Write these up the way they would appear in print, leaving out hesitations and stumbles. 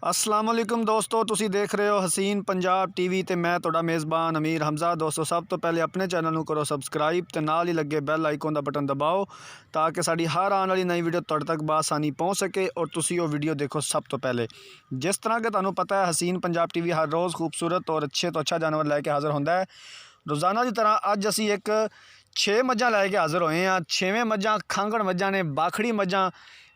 अस्सलाम वालेकुम दोस्तों, तुसी देख रहे हो हसीन पंजाब टीवी ते मैं तुहाडा मेज़बान अमीर हमज़ा। दोस्तों सब तो पहले अपने चैनल नूं करो सबसक्राइब ते नाल ही लगे बैल आइकन दा बटन दबाओ ताकि साडी हर आने वाली नई वीडियो तुहाडे तक बासानी पहुँच सके और तुसी वो वीडियो देखो सब तो पहले। जिस तरह के तुहानूं पता है हसीन पंजाब टीवी हर रोज़ खूबसूरत और अच्छे तो अच्छा जानवर लैके हाज़र होंदा है। रोज़ाना की तरह अज असी एक 6 मझां लैके हाज़र होए हैं। 6वें मझां खांगड़ मझां ने, बाखड़ी मझां।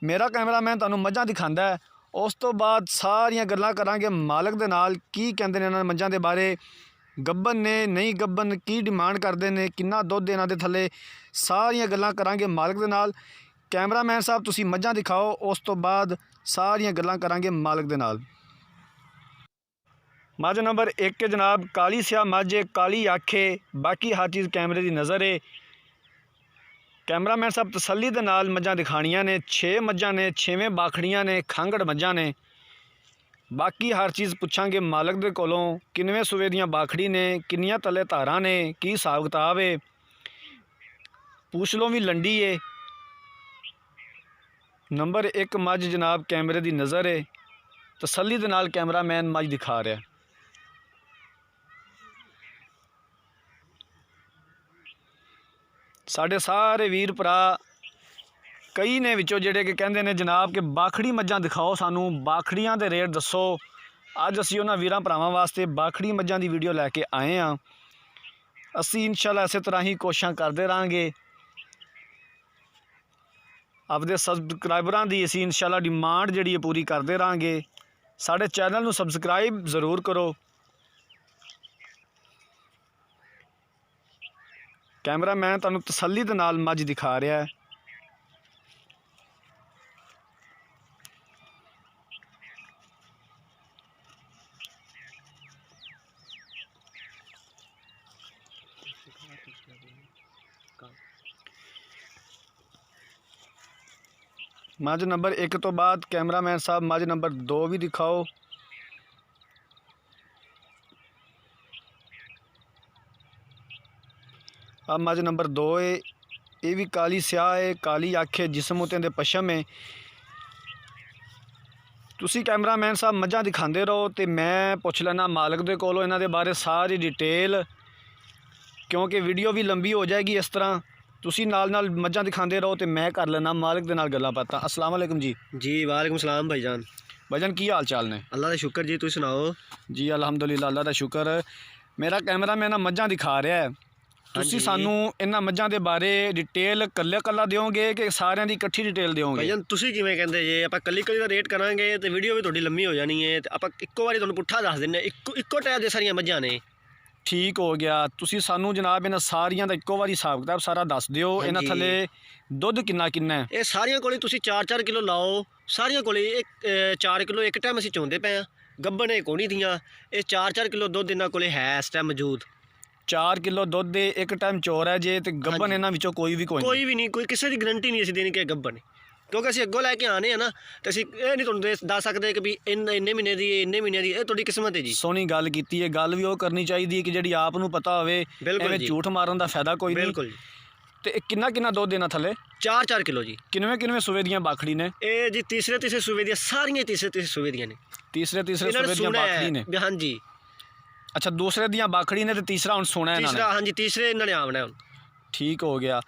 मेरा कैमरामैन तुहानूं मझां दिखांदा है, उस तो बाद सारियां गल्लां करांगे मालक दे नाल की कहंदे ने इन्हां मझां दे बारे, गब्बन ने नहीं गब्बन, की डिमांड करदे ने, किन्ना दुध इन्हां दे थल्ले, सारियां गल्लां करांगे मालक दे नाल। कैमरामैन साहब तुसीं मझां दिखाओ, उस तो बाद सारियां गल्लां करांगे मालक दे नाल। मझ नंबर 1 के जनाब काली स्याह मझ है, काली आखे, बाकी हर चीज़ कैमरे की नज़र है। कैमरामैन साहब तसल्ली दे नाल मझां दिखाणियां ने। 6 मझां ने, 6वें बाखड़ियां ने, खांगड़ मझां ने। बाकी हर चीज़ पुछांगे मालक दे कोलों, किनवें सूबे दियां बाखड़ी ने, किन्नियां तले धारां ने, की हिसाब किताब है। पूछलों भी लंडी है। नंबर 1 मझ जनाब कैमरे की नज़र है। तसल्ली दे नाल कैमरामैन मझ दिखा रहा है। साढ़े सारे वीर भरा कई ने विचों जिहड़े कि कहंदे ने जनाब कि बाखड़ी मझां दिखाओ सानू, बाखड़ियां दे रेट दसो। अज असीं उन्हां वीरां भरावां वास्ते बाखड़ी मझां दी वीडियो लैके आए हाँ। असीं इंशाअल्लाह इस तरह ही कोशिशां करते रहांगे। अपने सबसक्राइबरां दी असीं इंशाअल्लाह डिमांड जिहड़ी है पूरी करते रहांगे। साढ़े चैनल नूं सबसक्राइब जरूर करो। कैमरामैन तुहानूं तसल्ली दे नाल मझ दिखा रहा है। मझ नंबर 1 तो बाद कैमरामैन साहब मझ नंबर 2 भी दिखाओ। अब मझ नंबर 2 है, ये भी काली स्याह है, काली आखे, जिसम उत्ते दे पशम है। तुसी कैमरामैन साहब मझां दिखाते रहो तो मैं पुछ लैना मालक दे कोलों इन्हां दे बारे सारी डिटेल, क्योंकि वीडियो भी लंबी हो जाएगी। इस तरह तुसी नाल नाल मझां दिखाते रहो तो मैं कर लेना मालक दे नाल गल्लां बातां। अस्सलाम वालेकुम जी। जी वालेकुम सलाम भाईजान। भाईजान की हाल चाल ने? अल्लाह का शुक्र जी, तुम सुनाओ? जी अल्हम्दुलिल्लाह, अल्लाह का शुक्र। मेरा कैमरामैन मझां दिखा रहा है। तुसी सानू इन्हां मझां दे बारे डिटेल कल्ले कल्ला दिओगे कि सारियां दी इकट्ठी डिटेल दिओगे? भाईजान तुसी किवें कहंदे जे आपां कल्ली कल्ली दा रेट करांगे तो वीडियो भी थोड़ी लंबी हो जानी है, ते आपां इक्को वारी तुहानूं पुट्ठा दस दिंदे। इक्को टाइप दे सारियां मझां ने। ठीक हो गया। तुसी सानू जनाब इन्हां सारियां दा इक्को वारी हिसाब किताब सारा दस दिओ। इन्हां थल्ले दुध किन्ना किन्ना है? ये सारियां कोले तुसी 4-4 किलो लाओ। सारियां कोले 4 किलो एक टाइम असीं चोंदे पे हां। गब्बन है कोनी दियां। ये 4-4 किलो दुध इन्हां कोले है इस टाइम मौजूद। 4 किलो दुध दे एक टाइम चोर है जे, ते गब्बन इन्हां विचों कोई भी कोई भी नहीं, कोई किसी की गारंटी नहीं असीं देनी कि गब्बन है, क्योंकि असीं अग्गों लैके आने हैं ना, तो असीं ये नहीं तुहानूं दस सकते कि भी इन्ने महीने दी इन्ने महीने दी। ये तुहाडी किस्मत है जी। सोहनी गल कीती है। गल भी वो करनी चाहिए कि जिहड़ी आप नूं पता होवे। एवें झूठ मारन दा फायदा कोई नहीं। बिल्कुल। ते किन्ना किन्ना दुध देना थल्ले? 4-4 किलो जी। किनवें किनवें सूबे दियां बाखड़ी ने? ये जी तीसरे सूबे दियां सारियां तीसरे सूबे दियां ने। तीसरे सूबे दियां बाखड़ी ने? हाँ जी। अच्छा, दूसरे दियां बाखड़ी ने ते तीसरा हुण सुना है तीसरा, हाँ जी, तीसरे इन्हां ने आउणा हुण। ठीक हो गया।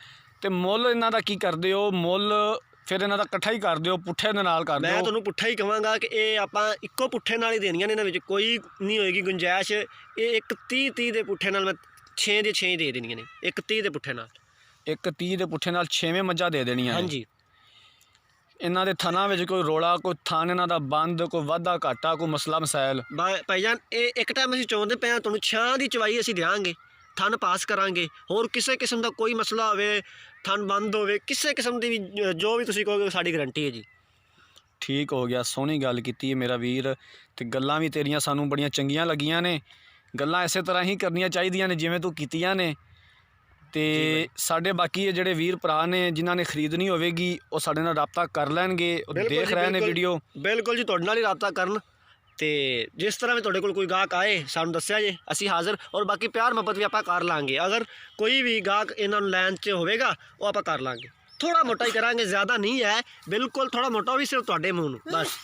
ते मुੱਲ इन्हां दा की करदे हो? मुੱਲ फिर इन्हां दा इकट्ठा ही कर दिओ, पुट्ठे दे नाल कर दिओ? मैं तुहानूं पुट्ठा ही कहांगा कि ये आपां इक्को पुट्ठे नाल ही देनियां ने, इन्हां विच कोई नहीं होएगी गुंजाइश। ये एक 30 दे पुट्ठे नाल मैं 6 दे 6 दे देनियां ने। एक 30 दे पुट्ठे नाल, एक 30 दे पुट्ठे नाल 6वें मझां दे देनियां। हाँ जी। इन्हां दे थना विच कोई रोड़ा, कोई थन इन्हां दा बंद, कोई वाधा घाटा, कोई मसला मसाइल? भाईजान ये एक टाइम असीं चोंदे पे हां, तुहानूं छां दी चवाई असीं देंगे, थन पास करांगे। होर किसी किस्म का कोई मसला होवे, थन बंद होवे, किसी किस्म की भी जो भी तुसीं कहोगे साडी गारंटी है जी। ठीक हो गया। सोहनी गल कीती है मेरा वीर। ते गल्लां भी तेरियां सानू बड़ियां चंगियां लगियां ने। गल्लां इसे तरह ही करनियां चाहिदियां ने जिवें तू कीतियां ने। ते साडे बाकी जिहड़े वीर भरा ने जिन्हां ने खरीदनी होवेगी वो साडे नाल राबता कर लैणगे। देख रहे ने वीडियो? बिल्कुल जी, तुहाडे नाल ही राबता करन। ते जिस तरह भी तुहाडे कोल कोई गाहक आए सानूं दस्सिया जे, असीं हाज़र। और बाकी प्यार मुहब्बत भी आपां कर लांगे। अगर कोई भी गाहक इन्हां नूं लैन च होवेगा वो आपां कर लांगे। थोड़ा मोटा ही करांगे, ज़्यादा नहीं है, बिल्कुल थोड़ा मोटा भी सिर्फ तुहाडे मूँह नूं बस।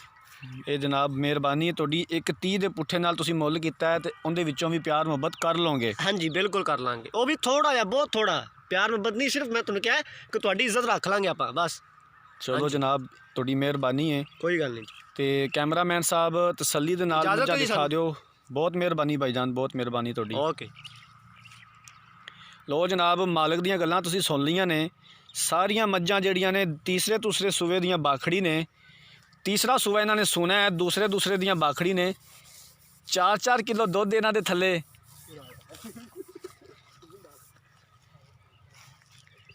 ਇਹ ਜਨਾਬ ਮਿਹਰਬਾਨੀ ਹੈ ਤੁਹਾਡੀ। ਇੱਕ 30 ਦੇ ਪੁੱਠੇ ਨਾਲ ਤੁਸੀਂ ਮੁੱਲ ਕੀਤਾ ਹੈ ਤੇ ਉਹਦੇ ਵਿੱਚੋਂ ਵੀ ਪਿਆਰ ਮੁਹੱਬਤ ਕਰ ਲਓਗੇ। ਹਾਂਜੀ ਬਿਲਕੁਲ ਕਰ ਲਾਂਗੇ, ਉਹ ਵੀ ਥੋੜਾ ਜਿਹਾ, ਬਹੁਤ ਥੋੜਾ ਪਿਆਰ ਮੁਹੱਬਤ ਨਹੀਂ, ਸਿਰਫ ਮੈਂ ਤੁਹਾਨੂੰ ਕਿਹਾ ਕਿ ਤੁਹਾਡੀ ਇੱਜ਼ਤ ਰੱਖ ਲਾਂਗੇ ਆਪਾਂ ਬਸ। ਚਲੋ ਜਨਾਬ ਤੁਹਾਡੀ ਮਿਹਰਬਾਨੀ ਹੈ। ਕੋਈ ਗੱਲ ਨਹੀਂ। ਤੇ ਕੈਮਰਾਮੈਨ ਸਾਹਿਬ ਤਸੱਲੀ ਦੇ ਨਾਲ ਇਜਾਜ਼ਤ ਮੱਝਾਂ ਹੈ ਜੀ ਦਿਖਾ ਸਾਨੂੰ। ਦਿਓ। ਬਹੁਤ ਮਿਹਰਬਾਨੀ ਭਾਈਜਾਨ, ਬਹੁਤ ਮਿਹਰਬਾਨੀ ਤੁਹਾਡੀ। ਓਕੇ। ਲੋ ਜਨਾਬ ਮਾਲਕ ਦੀਆਂ ਗੱਲਾਂ ਤੁਸੀਂ ਸੁਣ ਲਈਆਂ ਨੇ। ਸਾਰੀਆਂ ਮੱਝਾਂ ਜਿਹੜੀਆਂ ਨੇ ਤੀਸਰੇ ਦੂਸਰੇ ਸੂਏ ਦੀਆਂ ਬਾਖੜੀ ਨੇ। ਤੀਸਰਾ ਸੂਆ ਇਹਨਾਂ ਨੇ ਸੁਣਾ ਹੈ, ਦੂਸਰੇ ਦੀਆਂ ਬਾਖੜੀ ਨੇ। 4-4 ਕਿਲੋ ਦੁੱਧ ਇਹਨਾਂ ਦੇ ਥੱਲੇ।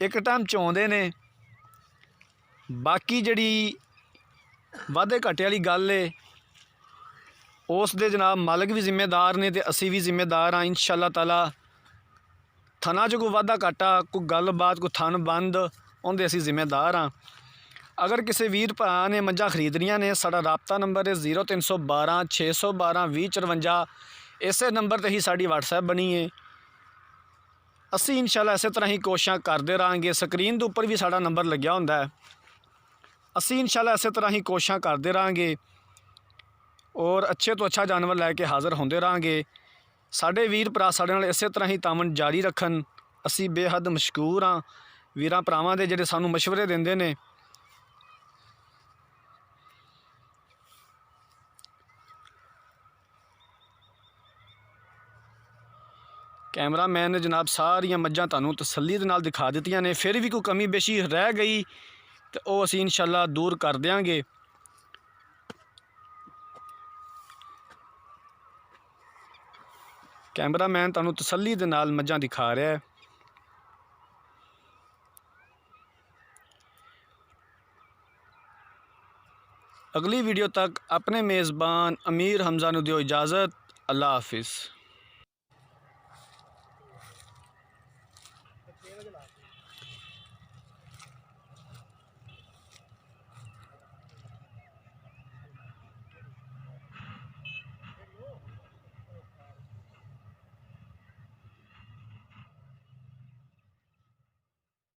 ਇੱਕ ਟਾਈਮ ਚੋਂਦੇ ਨੇ। ਬਾਕੀ ਜਿਹੜੀ ਵਾਧੇ ਘਾਟੇ ਵਾਲੀ ਗੱਲ ਏ ਉਸ ਦੇ ਜਨਾਬ ਮਾਲਕ ਵੀ ਜ਼ਿੰਮੇਦਾਰ ਨੇ ਤੇ ਅਸੀਂ ਵੀ ਜ਼ਿੰਮੇਦਾਰ ਹਾਂ ਇੰਸ਼ਾਅੱਲਾ ਤਾਲਾ। ਥਣਾ 'ਚ ਕੋਈ ਵਾਧਾ ਘਾਟਾ, ਕੋਈ ਗੱਲਬਾਤ, ਕੋਈ ਥਣ ਬੰਦ, ਉਹਦੇ ਅਸੀਂ ਜ਼ਿੰਮੇਦਾਰ ਹਾਂ। ਅਗਰ ਕਿਸੇ ਵੀਰ ਭਰਾ ਨੇ ਮੱਝਾਂ ਖਰੀਦਣੀਆਂ ਨੇ, ਸਾਡਾ ਰਾਬਤਾ ਨੰਬਰ ਹੈ 0312 612 2054। ਇਸੇ ਨੰਬਰ 'ਤੇ ਹੀ ਸਾਡੀ WhatsApp ਬਣੀ ਹੈ। ਅਸੀਂ ਇੰਸ਼ਾਅੱਲਾ ਇਸੇ ਤਰ੍ਹਾਂ ਹੀ ਕੋਸ਼ਿਸ਼ਾਂ ਕਰਦੇ ਰਹਾਂਗੇ। ਸਕਰੀਨ ਦੇ ਉੱਪਰ ਵੀ ਸਾਡਾ ਨੰਬਰ ਲੱਗਿਆ ਹੁੰਦਾ ਹੈ। ਅਸੀਂ ਇੰਸ਼ਾਅੱਲਾ ਇਸੇ ਤਰ੍ਹਾਂ ਹੀ ਕੋਸ਼ਿਸ਼ਾਂ ਕਰਦੇ ਰਹਾਂਗੇ ਔਰ ਅੱਛੇ ਤੋਂ ਅੱਛਾ ਜਾਨਵਰ ਲੈ ਕੇ ਹਾਜ਼ਰ ਹੁੰਦੇ ਰਹਾਂਗੇ। ਸਾਡੇ ਵੀਰ ਭਰਾ ਸਾਡੇ ਨਾਲ ਇਸੇ ਤਰ੍ਹਾਂ ਹੀ ਤਾਮਨ ਜਾਰੀ ਰੱਖਣ। ਅਸੀਂ ਬੇਹੱਦ ਮਸ਼ਕੂਰ ਹਾਂ ਵੀਰਾਂ ਭਰਾਵਾਂ ਦੇ ਜਿਹੜੇ ਸਾਨੂੰ ਮਸ਼ਵਰੇ ਦਿੰਦੇ ਨੇ। ਕੈਮਰਾਮੈਨ ਨੇ ਜਨਾਬ ਸਾਰੀਆਂ ਮੱਝਾਂ ਤੁਹਾਨੂੰ ਤਸੱਲੀ ਦੇ ਨਾਲ ਦਿਖਾ ਦਿੱਤੀਆਂ ਨੇ। ਫਿਰ ਵੀ ਕੋਈ ਕਮੀ ਬੇਸ਼ੀ ਰਹਿ ਗਈ ਤੇ ਉਹ ਅਸੀਂ ਇੰਸ਼ਾਅੱਲਾ ਦੂਰ ਕਰ ਦਿਆਂਗੇ। ਕੈਮਰਾਮੈਨ ਤੁਹਾਨੂੰ ਤਸੱਲੀ ਦੇ ਨਾਲ ਮੱਝਾਂ ਦਿਖਾ ਰਿਹਾ ਹੈ। ਅਗਲੀ ਵੀਡੀਓ ਤੱਕ ਆਪਣੇ ਮੇਜ਼ਬਾਨ ਅਮੀਰ ਹਮਜ਼ਾ ਨੂੰ ਦਿਓ ਇਜਾਜ਼ਤ। ਅੱਲਾ ਹਾਫਿਜ਼।